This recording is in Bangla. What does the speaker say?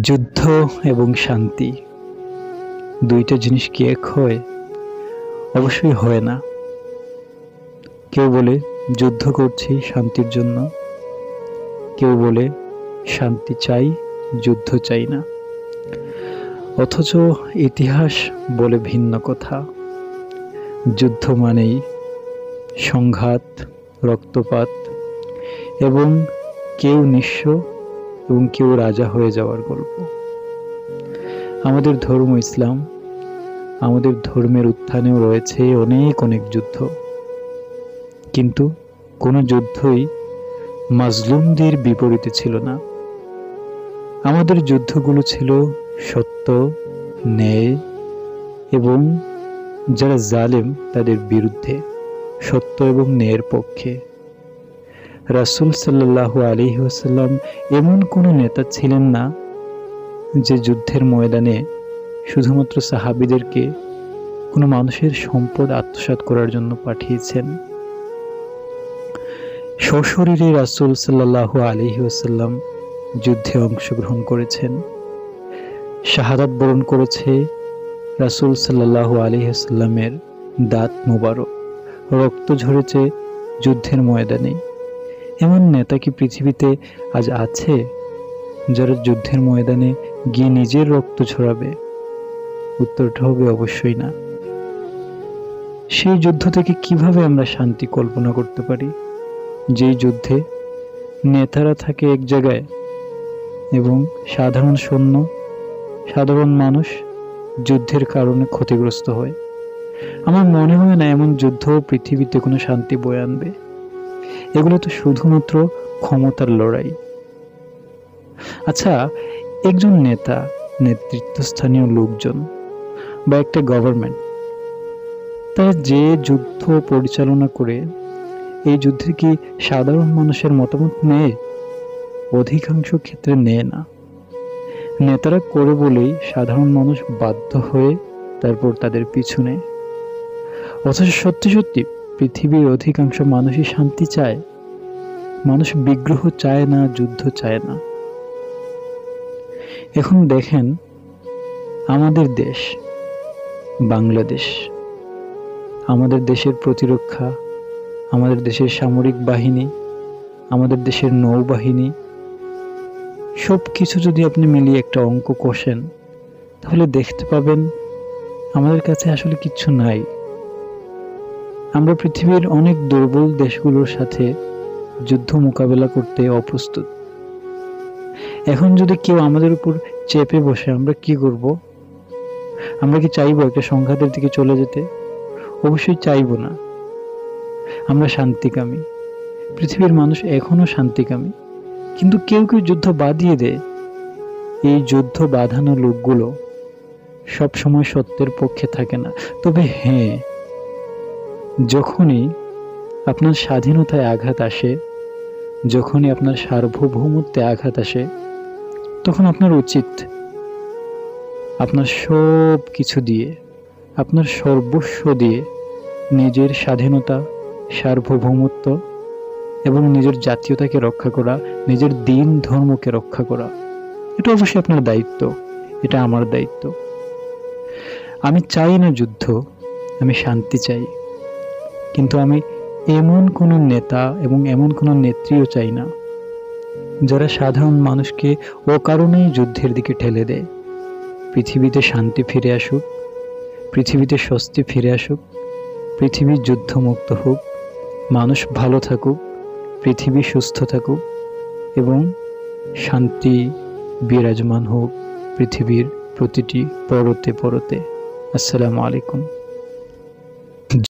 যুদ্ধ এবং শান্তি দুইটা জিনিস কি এক হয়? অবশ্যই হয় না। কেউ বলে যুদ্ধ করছি শান্তির জন্য, কেউ বলে শান্তি চাই, যুদ্ধ চাই না। অথচ ইতিহাস বলে ভিন্ন কথা। যুদ্ধ মানেই সংঘাত, রক্তপাত এবং কেউ নিঃস্ব এবং কেউ রাজা হয়ে যাওয়ার গল্প। আমাদের ধর্ম ইসলাম, আমাদের ধর্মের উত্থানেও রয়েছে অনেক অনেক যুদ্ধ, কিন্তু কোনো যুদ্ধই মাজলুমদের বিপরীতে ছিল না। আমাদের যুদ্ধগুলো ছিল সত্য, ন্যায় এবং যারা জালেম তাদের বিরুদ্ধে, সত্য এবং ন্যায়ের পক্ষে। রাসূল সাল্লাল্লাহু আলাইহি ওয়াসাল্লাম এমন কোনো নেতা ছিলেন না যে যুদ্ধের ময়দানে শুধুমাত্র সাহাবীদেরকে কোনো মানুষের সম্পদ আত্মসাৎ করার জন্য পাঠিয়েছেন। সশরীরে রাসূল সাল্লাল্লাহু আলাইহি ওয়াসাল্লাম যুদ্ধে অংশগ্রহণ করেছেন। শাহাদাত বরণ করেছে রাসূল সাল্লাল্লাহু আলাইহি ওয়াসাল্লামের দাঁত মোবারক, রক্ত ঝরেছে যুদ্ধের ময়দানে। এমন নেতা কি পৃথিবীতে আজ আছে যারা যুদ্ধের ময়দানে গিয়ে নিজের রক্ত ঝরাবে? উত্তরটা হবে অবশ্যই না। সেই যুদ্ধ থেকে কিভাবে আমরা শান্তি কল্পনা করতে পারি, যেই যুদ্ধে নেতারা থাকে এক জায়গায় এবং সাধারণ সৈন্য, সাধারণ মানুষ যুদ্ধের কারণে ক্ষতিগ্রস্ত হয়? আমার মনে হয় না এমন যুদ্ধ পৃথিবীতে কোনো শান্তি বয়ে আনবে। এগুলো তো শুধুমাত্র ক্ষমতার লড়াই। আচ্ছা, একজন নেতা, নেতৃত্বস্থানীয় লোকজন বা একটা গভর্নমেন্ট, তারা যে যুদ্ধ পরিচালনা করে, এই যুদ্ধে কি সাধারণ মানুষের মতামত নেয়? অধিকাংশ ক্ষেত্রে নেয় না। নেতারা করে বলেই সাধারণ মানুষ বাধ্য হয়ে তারপর তাদের পিছু নেয়। অথচ সত্যি সত্যি পৃথিবীর অধিকাংশ মানুষই শান্তি চায়। মানুষ বিগ্রহ চায় না, যুদ্ধ চায় না। এখন দেখেন আমাদের দেশ বাংলাদেশ, আমাদের দেশের প্রতিরক্ষা, আমাদের দেশের সামরিক বাহিনী, আমাদের দেশের নৌবাহিনী, সব কিছু যদি আপনি মিলিয়ে একটা অঙ্ক কষেন, তাহলে দেখতে পাবেন আমাদের কাছে আসলে কিচ্ছু নাই। আমরা পৃথিবীর অনেক দুর্বল দেশগুলোর সাথে যুদ্ধ মোকাবেলা করতে অপ্রস্তুত। এখন যদি কেউ আমাদের উপর চেপে বসে, আমরা কি করব? আমরা কি চাইবো একটা সংঘাতের দিকে চলে যেতে? অবশ্যই চাইবো না। আমরা শান্তিকামী, পৃথিবীর মানুষ এখনো শান্তিকামী, কিন্তু কেউ কেউ যুদ্ধ বাঁধিয়ে দেয়। এই যুদ্ধ বাঁধানো লোকগুলো সব সময় সত্যের পক্ষে থাকে না। তবে হ্যাঁ, যখনই আপনার স্বাধীনতায় আঘাত আসে, যখনই আপনার সার্বভৌমত্বে আঘাত আসে, তখন আপনার উচিত আপনার সব কিছু দিয়ে, আপনার সর্বস্ব দিয়ে নিজের স্বাধীনতা, সার্বভৌমত্ব এবং নিজের জাতীয়তাকে রক্ষা করা, নিজের দিন ধর্মকে রক্ষা করা। এটা অবশ্যই আপনার দায়িত্ব, এটা আমার দায়িত্ব। আমি চাই না যুদ্ধ, আমি শান্তি চাই। কিন্তু আমি এমন কোনো নেতা এবং এমন কোনো নেত্রীও চাই না যারা সাধারণ মানুষকে অকারণেই যুদ্ধের দিকে ঠেলে দেয়। পৃথিবীতে শান্তি ফিরে আসুক, পৃথিবীতে স্বস্তি ফিরে আসুক, পৃথিবী যুদ্ধমুক্ত হোক, মানুষ ভালো থাকুক, পৃথিবী সুস্থ থাকুক এবং শান্তি বিরাজমান হোক পৃথিবীর প্রতিটি পরতে পরতে। আসসালামু আলাইকুম।